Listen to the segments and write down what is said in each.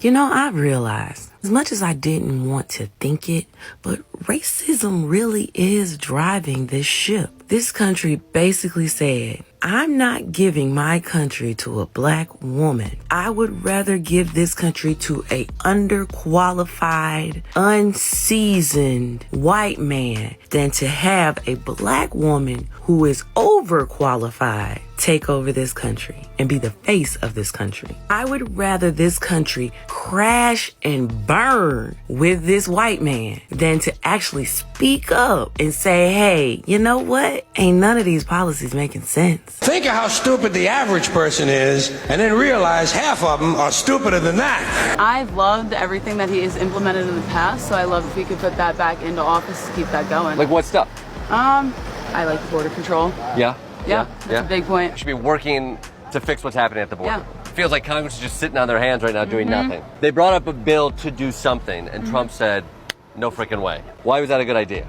You know, I've realized, as much as I didn't want to think it, but racism really is driving this ship. This country basically said, I'm not giving my country to a black woman. I would rather give this country to a underqualified, unseasoned white man than to have a black woman who is overqualified take over this country and be the face of this country. I would rather this country crash and burn with this white man than to actually speak up and say, hey, you know what? Ain't none of these policies making sense. Think of how stupid the average person is, and then realize half of them are stupider than that. I've loved everything that he has implemented in the past, so I love if we could put that back into office to keep that going. Like what stuff? I like the border control. Yeah? Yeah, that's a big point. We should be working to fix what's happening at the border. Yeah. Feels like Congress is just sitting on their hands right now doing nothing. They brought up a bill to do something, and Trump said, no freaking way. Why was that a good idea?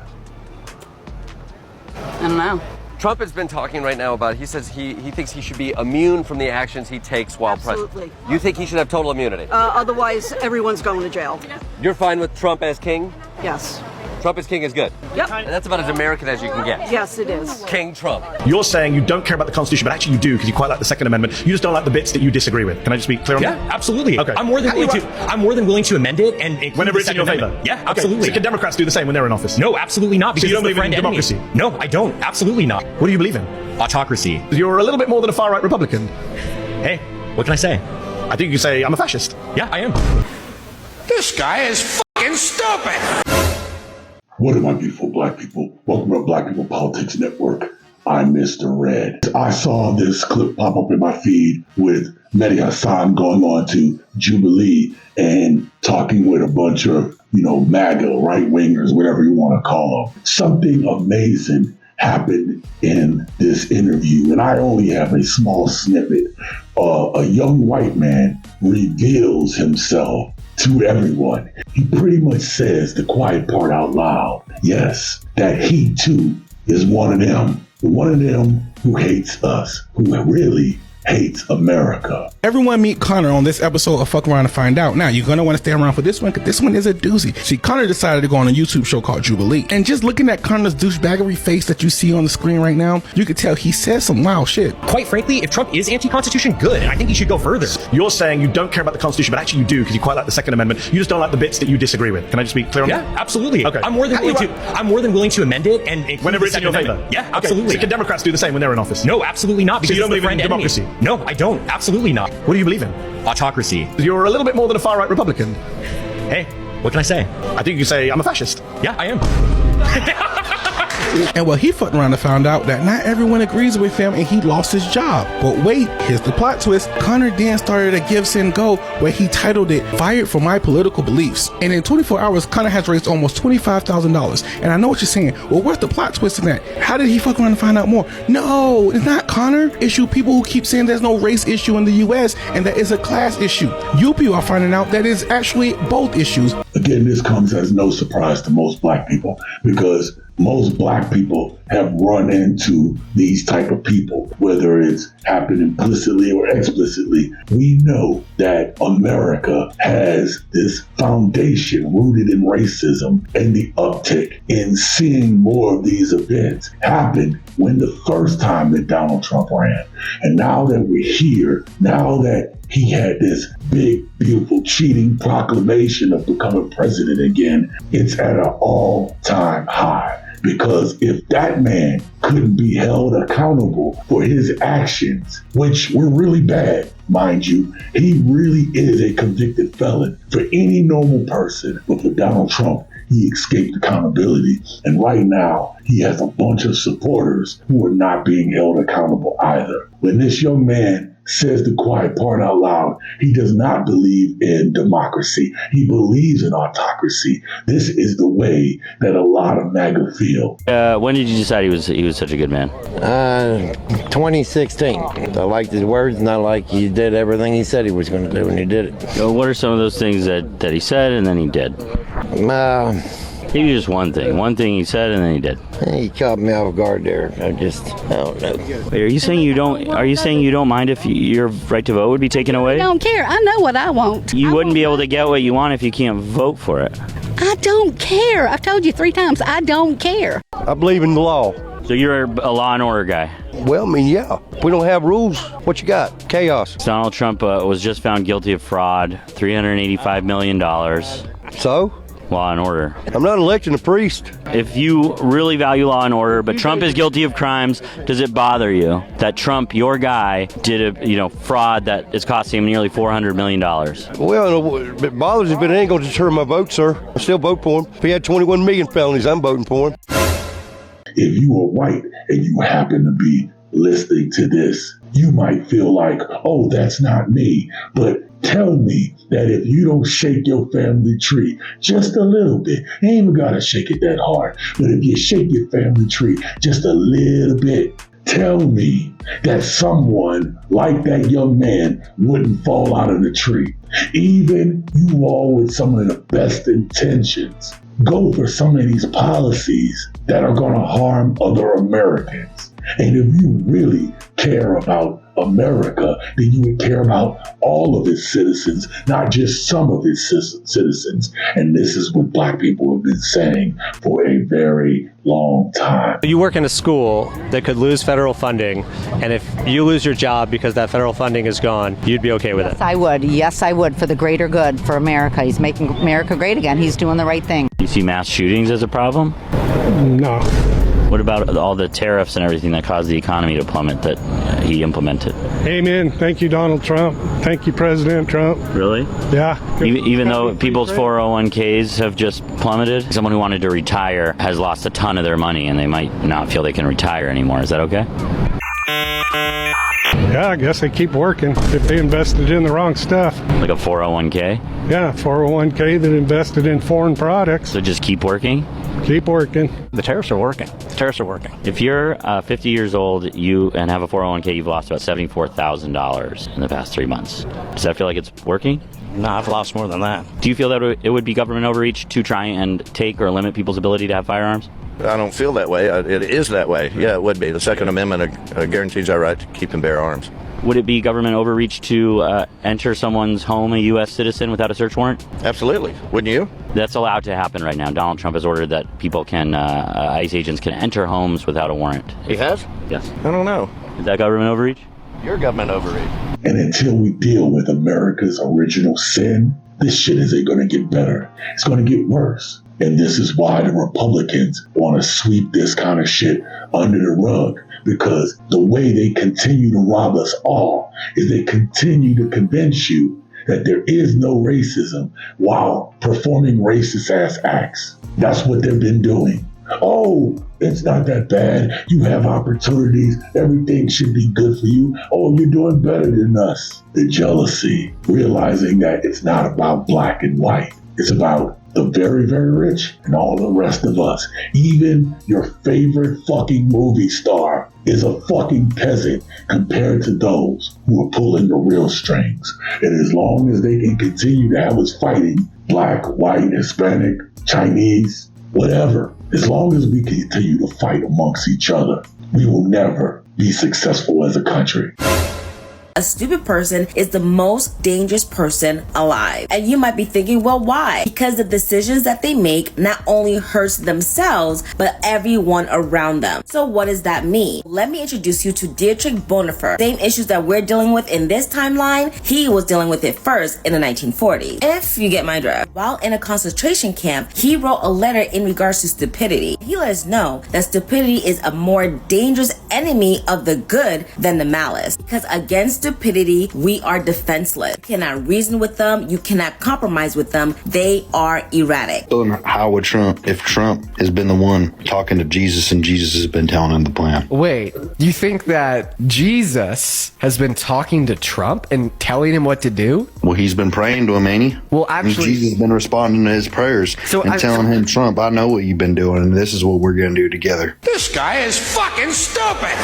I don't know. Trump has been talking right now about, he says he thinks he should be immune from the actions he takes while president. Absolutely. You think he should have total immunity? Otherwise, everyone's going to jail. You're fine with Trump as king? Yes. Trump as king is good. Yep. And that's about as American as you can get. Yes, it is. King Trump. You're saying you don't care about the Constitution, but actually you do because you quite like the Second Amendment. You just don't like the bits that you disagree with. Can I just be clear on that? Yeah, absolutely. Okay. I'm more than willing to amend it and whenever it's in your favor. Yeah, absolutely. So can Democrats do the same when they're in office? No, absolutely not. So Because you don't it's believe in democracy? enemy. No, I don't. Absolutely not. What do you believe in? Autocracy. You're a little bit more than a far-right Republican. Hey, what can I say? I think you could say I'm a fascist. Yeah, I am. This guy is fucking stupid. What are my beautiful black people? Welcome to Black People Politics Network. I'm Mr. Red. I saw this clip pop up in my feed with Mehdi Hassan going on to Jubilee and talking with a bunch of, MAGA, right-wingers, whatever you want to call them. Something amazing happened in this interview, and I only have a small snippet. A young white man reveals himself to everyone. He pretty much says the quiet part out loud. Yes, that he too is one of them. One of them who hates us, who really hates America. Everyone meet Connor on this episode of Fuck Around and Find Out. Now, you're going to want to stay around for this one because this one is a doozy. See, Connor decided to go on a YouTube show called Jubilee. And just looking at Connor's douchebaggery face that you see on the screen right now, you can tell he says some wild shit. Quite frankly, if Trump is anti-Constitution, good. And I think he should go further. You're saying you don't care about the Constitution, but actually you do because you quite like the Second Amendment. You just don't like the bits that you disagree with. Can I just be clear on that? Yeah, absolutely. Okay. I'm more than willing to amend it and whenever it's in your favor. Yeah, Okay. absolutely. So can Democrats do the same when they're in office? No, absolutely not. Because So you don't it's the believe in friend enemy. democracy? No, I don't. Absolutely not. What do you believe in? Autocracy. You're a little bit more than a far-right Republican. Hey, what can I say? I think you could say I'm a fascist. Yeah, I am. And well, he fucked around and found out that not everyone agrees with him and he lost his job. But wait, here's the plot twist. Connor then started a Give Send Go where he titled it Fired for My Political Beliefs. And in 24 hours, Connor has raised almost $25,000. And I know what you're saying. Well, where's the plot twist in that? How did he fuck around and find out more? No, it's not Connor. Issue people who keep saying there's no race issue in the US and that is a class issue. You people are finding out that it's actually both issues. Again, this comes as no surprise to most black people because most black people have run into these type of people, whether it's happened implicitly or explicitly. We know that America has this foundation rooted in racism, and the uptick in seeing more of these events happened when the first time that Donald Trump ran. And now that we're here, now that he had this big, beautiful, cheating proclamation of becoming president again, it's at an all-time high. Because if that man couldn't be held accountable for his actions, which were really bad, mind you, he really is a convicted felon for any normal person. But for Donald Trump, he escaped accountability. And right now, he has a bunch of supporters who are not being held accountable either. When this young man says the quiet part out loud, he does not believe in democracy. He believes in autocracy. This is the way that a lot of MAGA feel. When did you decide he was such a good man? 2016. I liked his words, and I like he did everything he said he was going to do, and he did it. What are some of those things that he said and then he did? He did just one thing. One thing he said, and then he did. He caught me off guard there. I don't know. Wait, are you saying you don't mind if your right to vote would be taken away? I don't care. I know what I want. You wouldn't be able to get what you want if you can't vote for it. I don't care. I've told you 3 times. I don't care. I believe in the law. So you're a law and order guy? Well, I mean, yeah. If we don't have rules, what you got? Chaos. Donald Trump was just found guilty of fraud, $385 million. So? Law and order. I'm not electing a priest. If you really value law and order, but Trump is guilty of crimes, does it bother you that Trump, your guy, did a fraud that is costing him nearly $400 million? Well, it bothers me, but it ain't going to deter my vote, sir. I still vote for him. If he had 21 million felonies, I'm voting for him. If you are white and you happen to be listening to this, you might feel like, oh, that's not me. But tell me that if you don't shake your family tree just a little bit, you ain't even gotta shake it that hard, but if you shake your family tree just a little bit, tell me that someone like that young man wouldn't fall out of the tree. Even you all with some of the best intentions go for some of these policies that are going to harm other Americans. And if you really care about America, then you would care about all of its citizens, not just some of its citizens. And this is what Black people have been saying for a very long time. You work in a school that could lose federal funding, and if you lose your job because that federal funding is gone, you'd be okay with it? Yes, I would. Yes, I would, for the greater good, for America. He's making America great again. He's doing the right thing. You see mass shootings as a problem? No. What about all the tariffs and everything that caused the economy to plummet that he implemented? Amen. Thank you, Donald Trump. Thank you, President Trump. Really? Yeah. Even though people's 401ks have just plummeted, someone who wanted to retire has lost a ton of their money and they might not feel they can retire anymore. Is that okay? Yeah, I guess they keep working if they invested in the wrong stuff. Like a 401k? Yeah, 401k that invested in foreign products. So just keep working? Keep working. The tariffs are working. The tariffs are working. If you're 50 years old and have a 401k, you've lost about $74,000 in the past 3 months. Does that feel like it's working? No, I've lost more than that. Do you feel that it would be government overreach to try and take or limit people's ability to have firearms? I don't feel that way. It is that way. Yeah, it would be. The Second Amendment guarantees our right to keep and bear arms. Would it be government overreach to enter someone's home, a U.S. citizen, without a search warrant? Absolutely. Wouldn't you? That's allowed to happen right now. Donald Trump has ordered that people ICE agents can enter homes without a warrant. He has? Yes. I don't know. Is that government overreach? You're government overreach. And until we deal with America's original sin, this shit isn't going to get better. It's going to get worse. And this is why the Republicans want to sweep this kind of shit under the rug, because the way they continue to rob us all is they continue to convince you that there is no racism while performing racist ass acts. That's what they've been doing. Oh, it's not that bad. You have opportunities. Everything should be good for you. Oh, you're doing better than us. The jealousy, realizing that it's not about black and white. It's about the very, very rich and all the rest of us. Even your favorite fucking movie star is a fucking peasant compared to those who are pulling the real strings. And as long as they can continue to have us fighting, black, white, Hispanic, Chinese, whatever, as long as we continue to fight amongst each other, we will never be successful as a country. A stupid person is the most dangerous person alive. And you might be thinking, well, why? Because the decisions that they make not only hurts themselves, but everyone around them. So what does that mean? Let me introduce you to Dietrich Bonhoeffer. Same issues that we're dealing with in this timeline, he was dealing with it first in the 1940s. If you get my drift. While in a concentration camp, he wrote a letter in regards to stupidity. He let us know that stupidity is a more dangerous enemy of the good than the malice. Because against stupidity, we are defenseless. You cannot reason with them. You cannot compromise with them. They are erratic. How would Trump, if Trump has been the one talking to Jesus and Jesus has been telling him the plan? Wait, you think that Jesus has been talking to Trump and telling him what to do? Well, he's been praying to him, ain't he? Well, actually, Jesus has been responding to his prayers and telling him, Trump, I know what you've been doing, and this is what we're going to do together. This guy is fucking stupid.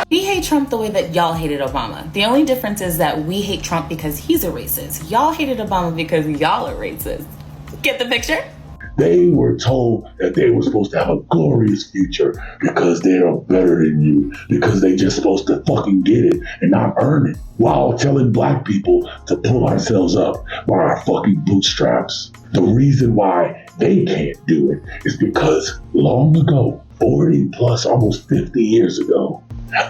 We hate Trump the way that y'all hated Obama. The only difference is that we hate Trump because he's a racist. Y'all hated Obama because y'all are racist. Get the picture? They were told that they were supposed to have a glorious future because they are better than you, because they just supposed to fucking get it and not earn it, while telling black people to pull ourselves up by our fucking bootstraps. The reason why they can't do it is because long ago, 40 plus, almost 50 years ago,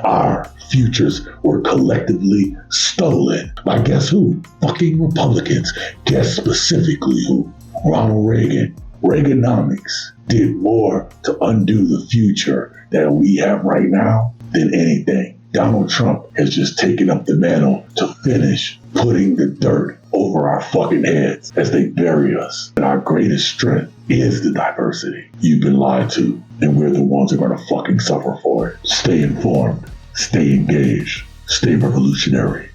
our futures were collectively stolen by guess who? Fucking Republicans. Guess specifically who? Ronald Reagan. Reaganomics did more to undo the future that we have right now than anything. Donald Trump has just taken up the mantle to finish putting the dirt over our fucking heads as they bury us. And our greatest strength is the diversity. You've been lied to, and we're the ones who are gonna fucking suffer for it. Stay informed, stay engaged, stay revolutionary.